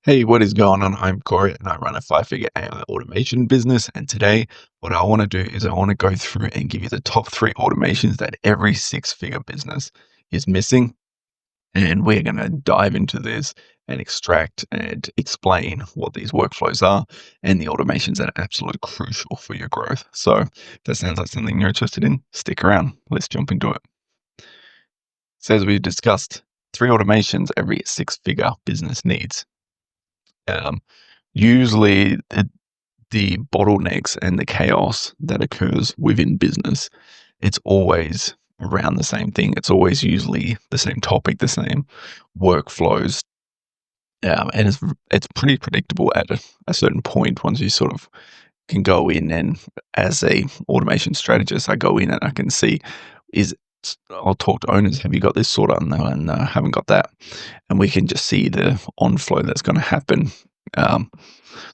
Hey, what is going on? I'm Corey and I run a five-figure AI automation business. And today, what I want to do is I want to go through and give you the top three automations that every six-figure business is missing. And we're going to dive into this and extract and explain what these workflows are and the automations that are absolutely crucial for your growth. So if that sounds like something you're interested in, stick around. Let's jump into it. So as we've discussed, three automations every six-figure business needs. Um, Usually the bottlenecks and the chaos that occurs within business, it's always around the same thing. It's always usually the same topic, the same workflows. And it's pretty predictable at a certain point once you sort of can go in and as a automation strategist, I go in and I can see is I'll talk to owners, have you got this sorted? And no, haven't got that. And we can just see the onflow that's going to happen. Um,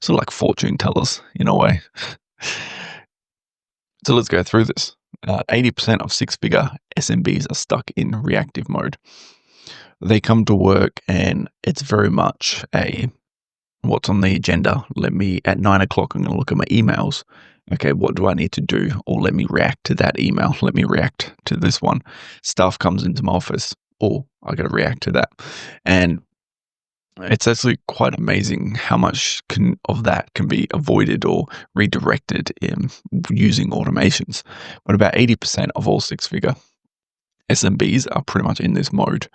Sort of like fortune tellers in a way. So let's go through this. 80% of six-figure SMBs are stuck in reactive mode. They come to work and it's very much a what's on the agenda. At 9 o'clock, I'm going to look at my emails. Okay, what do I need to do? Or let me react to that email. Let me react to this one. Stuff comes into my office. Or I got to react to that. And it's actually quite amazing how much of that can be avoided or redirected in using automations. But about 80% of all six-figure SMBs are pretty much in this mode.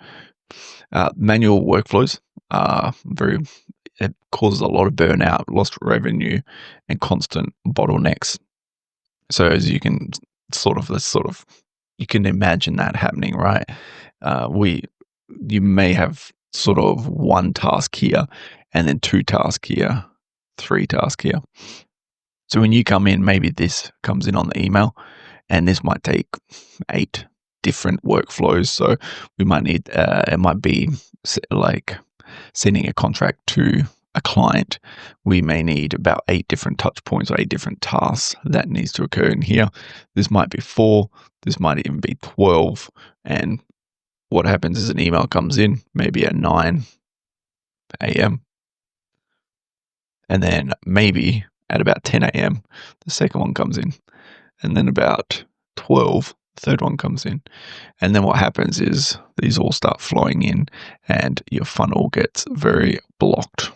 Manual workflows are it causes a lot of burnout, lost revenue, and constant bottlenecks. So as you can you can imagine that happening, right? You may have sort of one task here and then two tasks here, three tasks here. So when you come in, maybe this comes in on the email and this might take 8 different workflows. So we might need, it might be like sending a contract to a client. We may need about 8 different touch points or 8 different tasks that needs to occur in here. This might be 4, this might even be 12. And what happens is an email comes in maybe at 9 a.m. and then maybe at about 10 a.m. the second one comes in, and then about 12 the third one comes in. And then what happens is these all start flowing in and your funnel gets very blocked.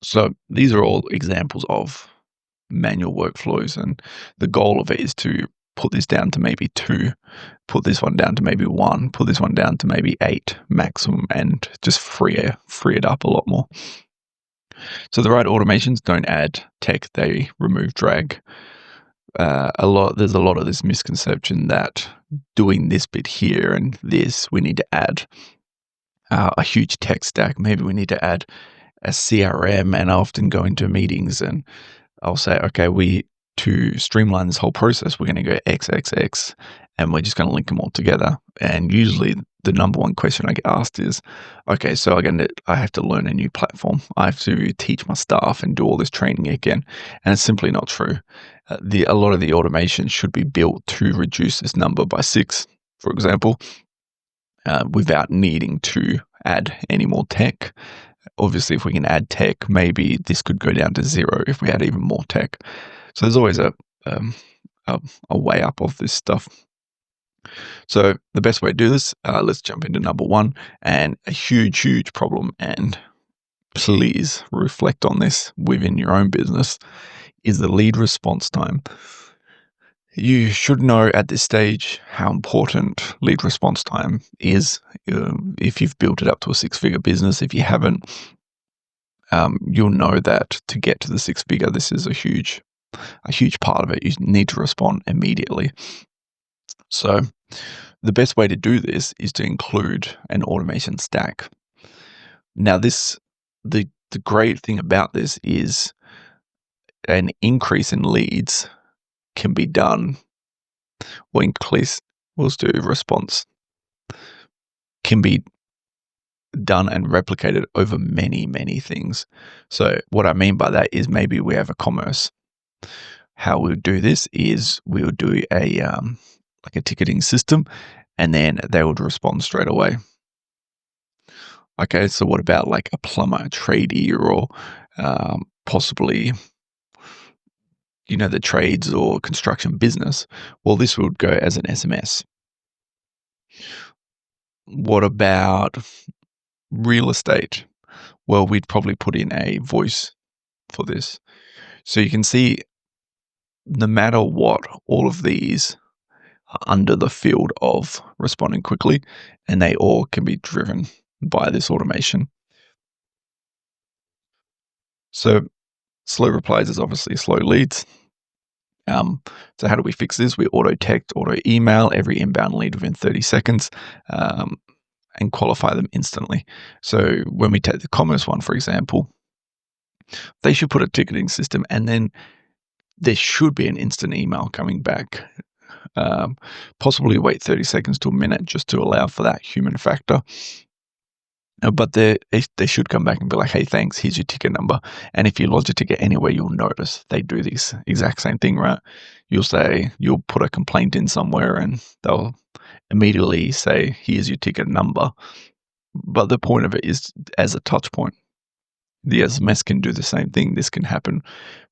So these are all examples of manual workflows, and the goal of it is to put this down to maybe 2, put this one down to maybe 1, put this one down to maybe 8 maximum, and just free it up a lot more. So the right automations don't add tech, they remove drag. There's a lot of this misconception that doing this bit here and this, we need to add a huge tech stack. Maybe we need to add a CRM, and I often go into meetings and I'll say, okay, to streamline this whole process, we're going to go XXX and we're just going to link them all together. And usually the number one question I get asked is, okay, so I have to learn a new platform. I have to teach my staff and do all this training again. And it's simply not true. A lot of the automation should be built to reduce this number by 6, for example, without needing to add any more tech. Obviously, if we can add tech, maybe this could go down to 0 if we had even more tech. So there's always a way up of this stuff. So the best way to do this, let's jump into number 1, and a huge problem, and please reflect on this within your own business, is the lead response time. You should know at this stage how important lead response time is. If you've built it up to a 6-figure business, if you haven't, you'll know that to get to the 6-figure, this is a huge part of it. You need to respond immediately. So the best way to do this is to include an automation stack. Now, the great thing about this is an increase in leads can be done, or increase was to response can be done and replicated over many things. So what I mean by that is maybe we have a commerce. How we would do this is we would do like a ticketing system, and then they would respond straight away. Okay, so what about like a plumber, a tradie, or possibly, the trades or construction business? Well, this would go as an SMS. What about real estate? Well, we'd probably put in a voice for this. So you can see, no matter what, all of these are under the field of responding quickly, and they all can be driven by this automation. So slow replies is obviously slow leads. So how do we fix this? We auto text, auto email every inbound lead within 30 seconds, and qualify them instantly. So when we take the commerce one, for example, they should put a ticketing system, and then there should be an instant email coming back. Possibly wait 30 seconds to a minute just to allow for that human factor. But they should come back and be like, hey, thanks, here's your ticket number. And if you lodge a ticket anywhere, you'll notice they do this exact same thing, right? You'll put a complaint in somewhere and they'll immediately say, here's your ticket number. But the point of it is as a touch point. The SMS can do the same thing. This can happen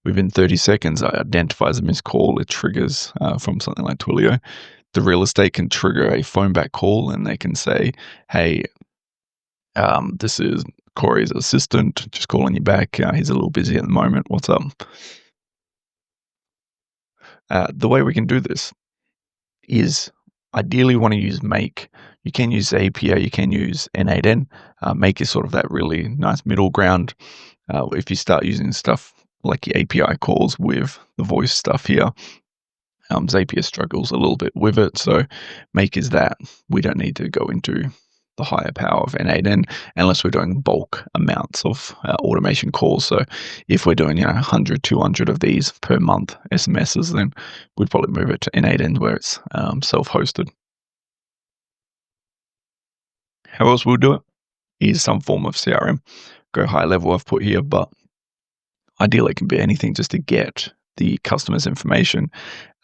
within 30 seconds. It identifies a missed call. It triggers from something like Twilio. The real estate can trigger a phone back call, and they can say, hey, this is Corey's assistant, just calling you back. He's a little busy at the moment. What's up? The way we can do this is ideally we want to use Make. You can use API, you can use N8N. Make is sort of that really nice middle ground. If you start using stuff like your API calls with the voice stuff here, Zapier struggles a little bit with it. So Make is that. We don't need to go into the higher power of N8N unless we're doing bulk amounts of automation calls. So if we're doing 100, 200 of these per month SMSs, then we'd probably move it to N8N where it's self-hosted. How else we'll do it is some form of CRM. Go high level I've put here, but ideally it can be anything just to get the customer's information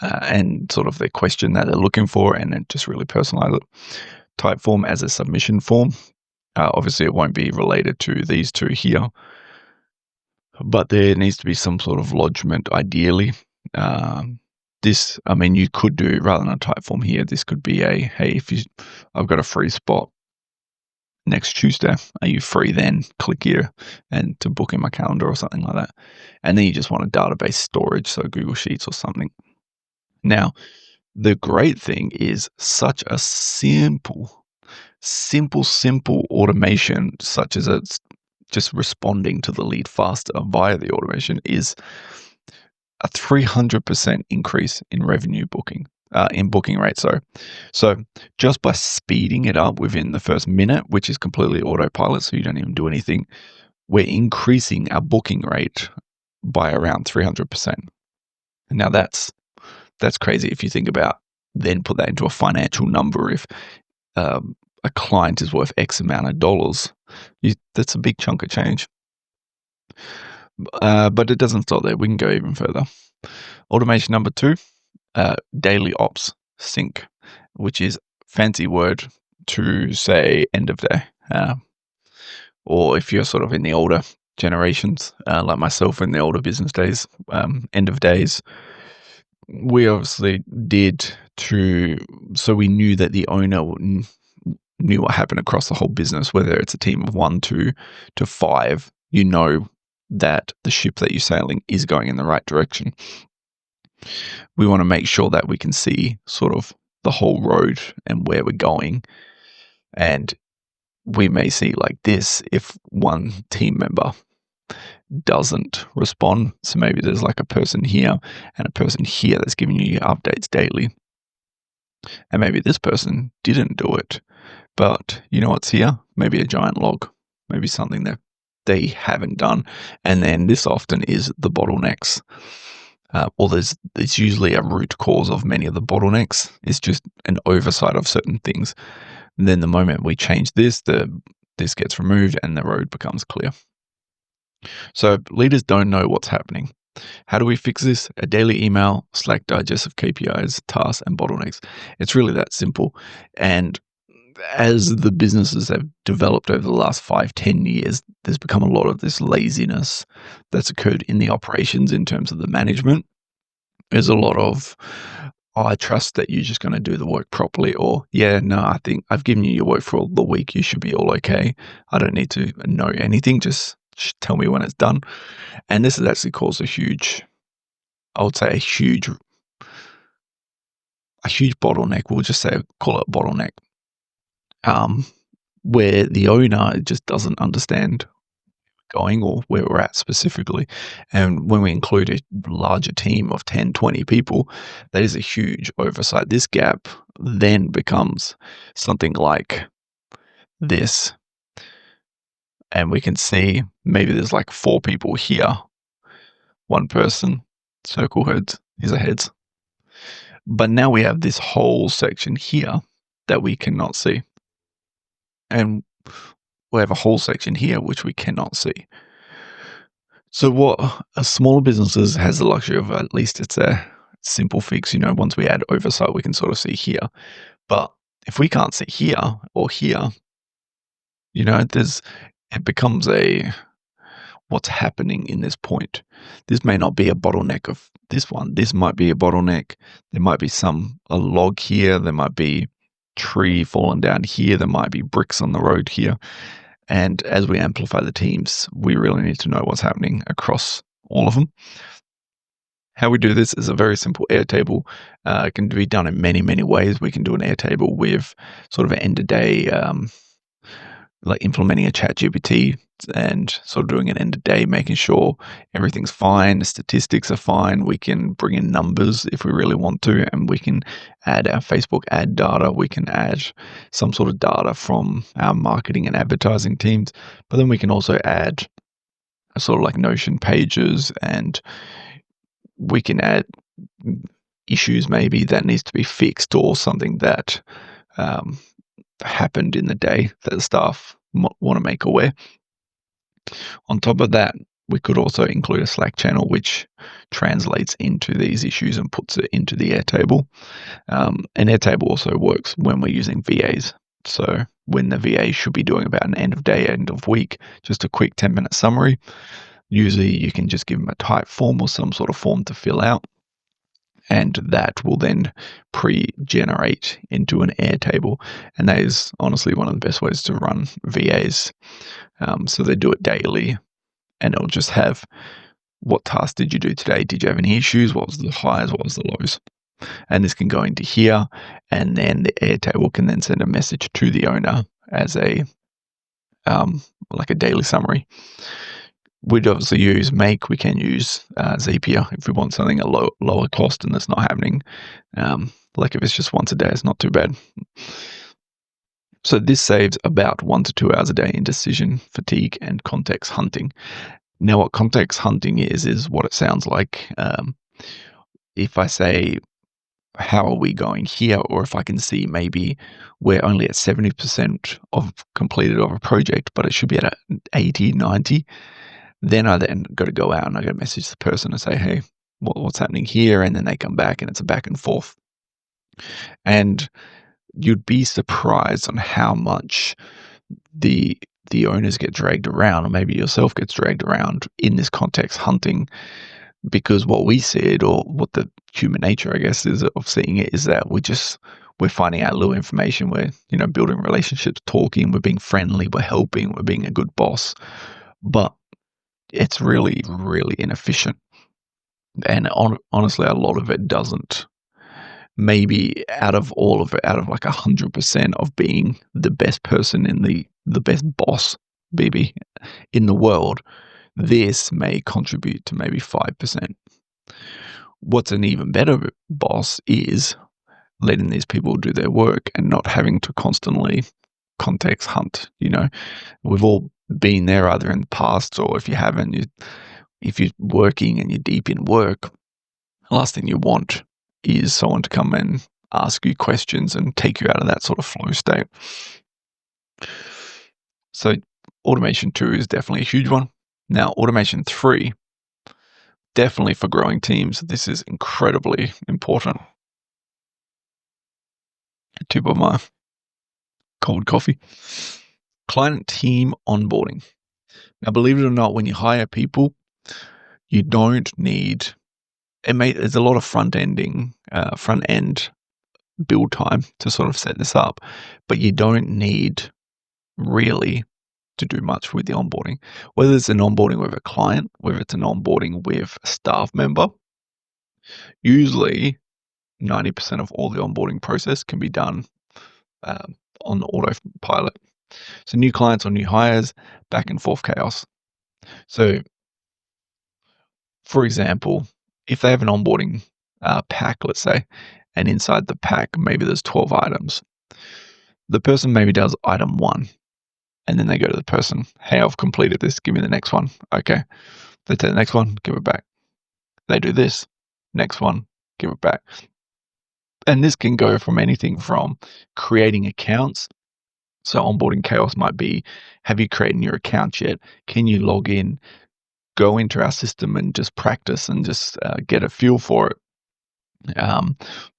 and sort of the question that they're looking for, and then just really personalize it. Type form as a submission form. Obviously, it won't be related to these two here, but there needs to be some sort of lodgement ideally. You could do, rather than a type form here, this could be a, hey, I've got a free spot next Tuesday, are you free then? Click here and to book in my calendar or something like that. And then you just want a database storage, so Google Sheets or something. Now, the great thing is such a simple automation, such as it's just responding to the lead faster via the automation, is a 300% increase in revenue booking. In booking rate, so just by speeding it up within the first minute, which is completely autopilot, so you don't even do anything, we're increasing our booking rate by around 300%. Now that's crazy if you think about, then put that into a financial number. If a client is worth X amount of dollars, that's a big chunk of change. But it doesn't stop there. We can go even further. Automation number 2. Daily ops sync, which is fancy word to say end of day. Or if you're sort of in the older generations, like myself in the older business days, end of days, we obviously so we knew that the owner knew what happened across the whole business, whether it's a team of 1, 2 to 5, that the ship that you're sailing is going in the right direction. We want to make sure that we can see sort of the whole road and where we're going. And we may see like this if one team member doesn't respond. So maybe there's like a person here and a person here that's giving you your updates daily. And maybe this person didn't do it. But you know what's here? Maybe a giant log. Maybe something that they haven't done. And then this often is the bottlenecks. Or there's usually a root cause of many of the bottlenecks. It's just an oversight of certain things. And then the moment we change this gets removed and the road becomes clear. So leaders don't know what's happening. How do we fix this? A daily email, Slack digest of KPIs, tasks, and bottlenecks. It's really that simple. And as the businesses have developed over the last 5-10 years, there's become a lot of this laziness that's occurred in the operations in terms of the management. There's a lot of, "Oh, I trust that you're just going to do the work properly," or, "Yeah, no, I think I've given you your work for all the week. You should be all okay. I don't need to know anything. Just tell me when it's done." And this has actually caused I would say a huge bottleneck. We'll just say, call it a bottleneck, um, where the owner just doesn't understand going or where we're at specifically. And when we include a larger team of 10, 20 people, that is a huge oversight. This gap then becomes something like this. And we can see maybe there's like 4 people here, one person, circle heads, these are heads. But now we have this whole section here that we cannot see. And we have a whole section here which we cannot see. So what a smaller businesses has the luxury of, at least it's a simple fix, once we add oversight, we can sort of see here. But if we can't see here or here, it becomes what's happening in this point. This may not be a bottleneck of this one. This might be a bottleneck. There might be a log here. There might be tree falling down here. There might be bricks on the road here. And as we amplify the teams, we really need to know what's happening across all of them. How we do this is a very simple Airtable. It can be done in many, many ways. We can do an Airtable with sort of an end-of-day, like implementing a ChatGPT and sort of doing an end of day, making sure everything's fine, the statistics are fine. We can bring in numbers if we really want to, and we can add our Facebook ad data. We can add some sort of data from our marketing and advertising teams, but then we can also add a sort of like Notion pages, and we can add issues maybe that needs to be fixed or something that happened in the day that the staff want to make aware. On top of that, we could also include a Slack channel which translates into these issues and puts it into the Airtable. And Airtable also works when we're using VAs. So when the VA should be doing about an end of day, end of week, just a quick 10-minute summary. Usually you can just give them a type form or some sort of form to fill out, and that will then pre-generate into an Airtable. And that is honestly one of the best ways to run VAs. So they do it daily, and it'll just have, what task did you do today? Did you have any issues? What was the highs? What was the lows? And this can go into here, and then the Airtable can then send a message to the owner as like a daily summary. We'd obviously use Make. We can use Zapier if we want something at lower cost and that's not happening. Like if it's just once a day, it's not too bad. So this saves about 1 to 2 hours a day in decision fatigue and context hunting. Now, what context hunting is what it sounds like. If I say, how are we going here? Or if I can see maybe we're only at 70% of completed of a project, but it should be at 80, 90. Then I got to go out and I got to message the person and say, hey, what's happening here? And then they come back and it's a back and forth. And you'd be surprised on how much the owners get dragged around, or maybe yourself gets dragged around in this context hunting, because what we said, or what the human nature, I guess, is of seeing it, is that we're finding out little information. We're, building relationships, talking, we're being friendly, we're helping, we're being a good boss. But it's really, really inefficient. And honestly, a lot of it doesn't. Maybe out of all of it, out of like 100% of being the best person in the best boss, BB, in the world, this may contribute to maybe 5%. What's an even better boss is letting these people do their work and not having to constantly context hunt. We've all been there, either in the past, or if you haven't, if you're working and you're deep in work, the last thing you want is someone to come and ask you questions and take you out of that sort of flow state. So automation 2 is definitely a huge one. Now, automation 3, definitely for growing teams, this is incredibly important. Tip of my cold coffee. Client team onboarding. Now, believe it or not, when you hire people, you don't need there's a lot of front end build time to sort of set this up, but you don't need really to do much with the onboarding. Whether it's an onboarding with a client, whether it's an onboarding with a staff member, usually 90% of all the onboarding process can be done on autopilot. So new clients or new hires, back and forth chaos. So, for example, if they have an onboarding pack, let's say, and inside the pack, maybe there's 12 items. The person maybe does item 1, and then they go to the person, hey, I've completed this, give me the next one. Okay. They take the next one, give it back. They do this, next one, give it back. And this can go from anything from creating accounts. So onboarding chaos might be, have you created your account yet? Can you log in, go into our system and just practice and just get a feel for it?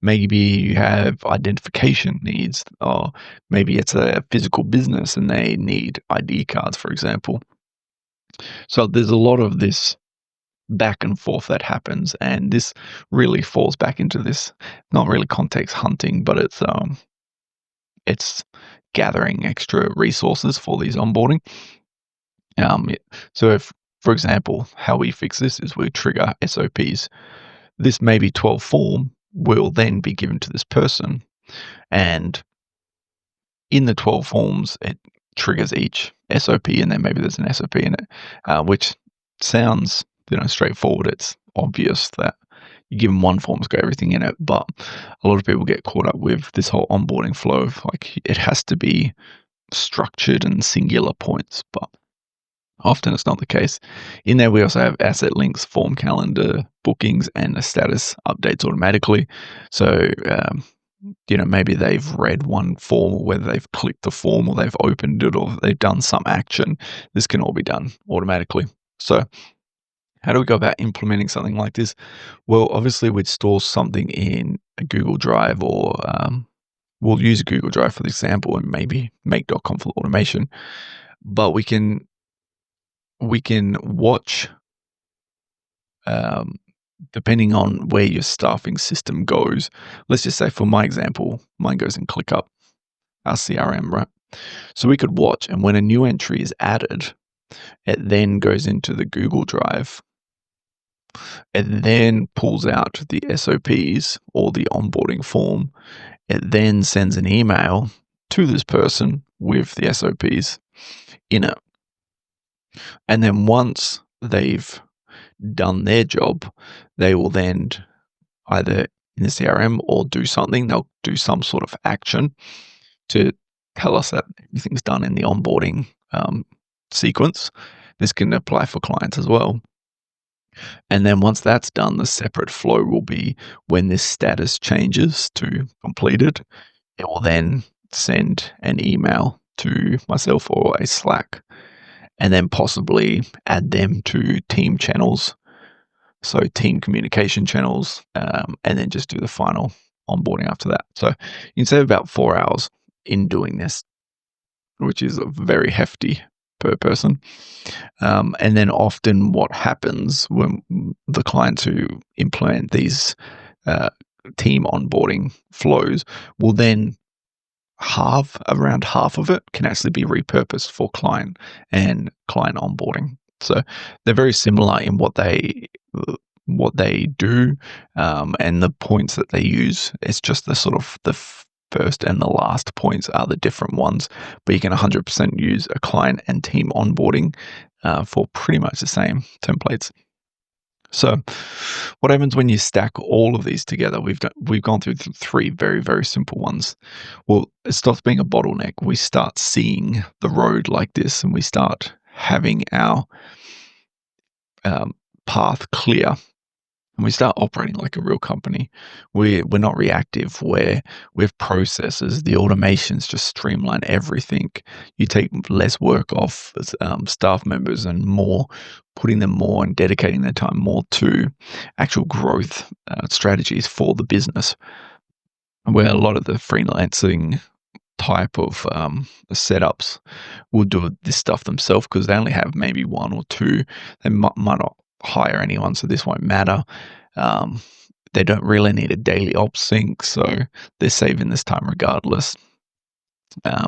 Maybe you have identification needs, or maybe it's a physical business and they need ID cards, for example. So there's a lot of this back and forth that happens, and this really falls back into this, not really context hunting, but it's gathering extra resources for these onboarding. So if, for example, how we fix this is we trigger SOPs. This maybe 12 form will then be given to this person, and in the 12 forms, it triggers each SOP, and then maybe there's an SOP in it, which sounds straightforward. It's obvious that you give them one form, it's got everything in it, but a lot of people get caught up with this whole onboarding flow of like it has to be structured and singular points, but often it's not the case. In there, we also have asset links, form calendar, bookings, and a status updates automatically. So, maybe they've read one form, or whether they've clicked the form or they've opened it or they've done some action. This can all be done automatically. So how do we go about implementing something like this? Well, obviously we'd store something in a Google Drive, or we'll use Google Drive for the example, and maybe make.com for automation. But we can watch, depending on where your staffing system goes. Let's just say for my example, mine goes in ClickUp, our CRM, right? So we could watch, and when a new entry is added, it then goes into the Google Drive. It then pulls out the SOPs or the onboarding form. It then sends an email to this person with the SOPs in it. And then once they've done their job, they will then either in the CRM or do something, they'll do some sort of action to tell us that everything's done in the onboarding sequence. This can apply for clients as well. And then once that's done, the separate flow will be when this status changes to completed, it will then send an email to myself or a Slack, and then possibly add them to team channels, so team communication channels, and then just do the final onboarding after that. So you can save about 4 hours in doing this, which is very hefty per person. And then often what happens when the clients who implement these team onboarding flows will then around half of it can actually be repurposed for client onboarding. So they're very similar in what they do, and the points that they use. It's just the sort of the first and the last points are the different ones, but you can 100% use a client and team onboarding for pretty much the same templates. So what happens when you stack all of these together? We've gone through 3 very, very simple ones. Well, it stops being a bottleneck. We start seeing the road like this, and we start having our path clear, and we start operating like a real company. We're not reactive, where with processes, the automations just streamline everything. You take less work off staff members and putting them more and dedicating their time more to actual growth strategies for the business. Where a lot of the freelancing type of setups will do this stuff themselves because they only have maybe one or two. They might not hire anyone, so this won't matter. They don't really need a daily ops sync, so they're saving this time regardless. Yeah,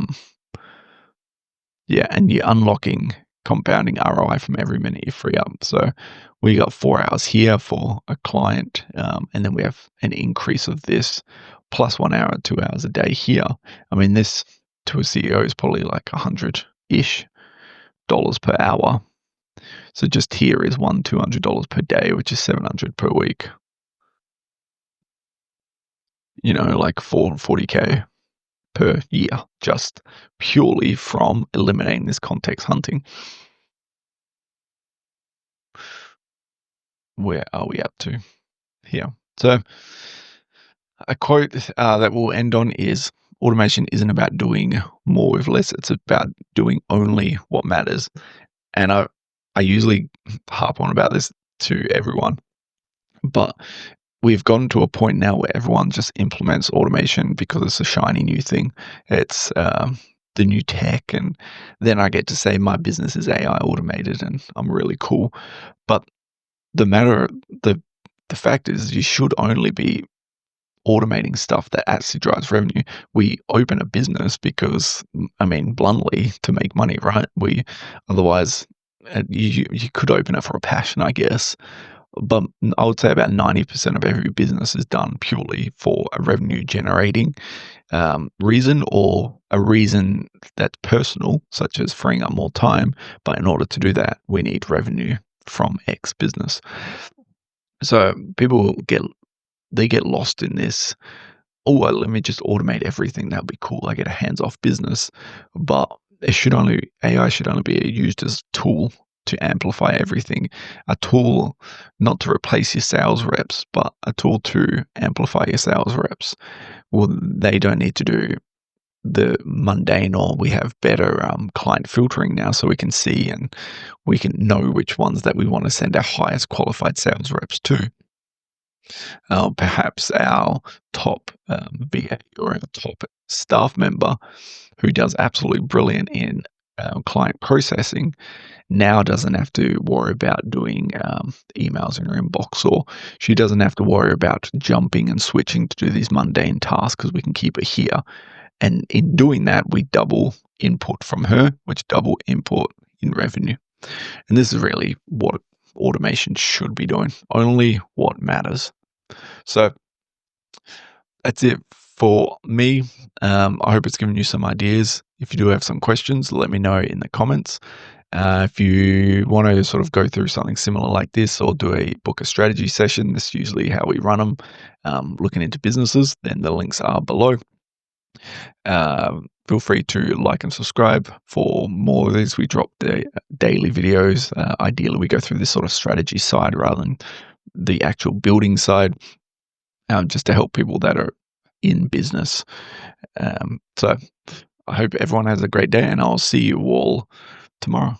and you're unlocking compounding ROI from every minute you free up. So we got 4 hours here for a client, and then we have an increase of this plus 1 hour, 2 hours a day here. I mean, this to a CEO is probably like $100-ish per hour. So just here is $200 per day, which is $700 per week. Like 40K per year, just purely from eliminating this context hunting. Where are we up to here? So a quote that we'll end on is, automation isn't about doing more with less, it's about doing only what matters. And I usually harp on about this to everyone, but we've gotten to a point now where everyone just implements automation because it's a shiny new thing. It's the new tech, and then I get to say my business is AI automated and I'm really cool. But the fact is, you should only be automating stuff that actually drives revenue. We open a business because, I mean, bluntly, to make money, right? Otherwise, you could open it for a passion, I guess. But I would say about 90% of every business is done purely for a revenue generating reason, or a reason that's personal, such as freeing up more time. But in order to do that, we need revenue from X business. So people get lost in this. Oh, well, let me just automate everything. That'll be cool. I get a hands-off business. But AI should only be used as a tool to amplify everything. A tool not to replace your sales reps, but a tool to amplify your sales reps. Well, they don't need to do the mundane, or we have better client filtering now, so we can see and we can know which ones that we want to send our highest qualified sales reps to. Perhaps our top VA or our top staff member who does absolutely brilliant in client processing now doesn't have to worry about doing emails in her inbox, or she doesn't have to worry about jumping and switching to do these mundane tasks because we can keep it here. And in doing that, we double input from her, which double input in revenue. And this is really what automation should be doing, only what matters. So that's it for me. I hope it's given you some ideas. If you do have some questions, let me know in the comments. If you want to sort of go through something similar like this, or book a strategy session, this is usually how we run them, looking into businesses, then the links are below. Feel free to like and subscribe for more of these. We drop the daily videos. Ideally, we go through this sort of strategy side rather than the actual building side, just to help people that are in business. So I hope everyone has a great day, and I'll see you all tomorrow.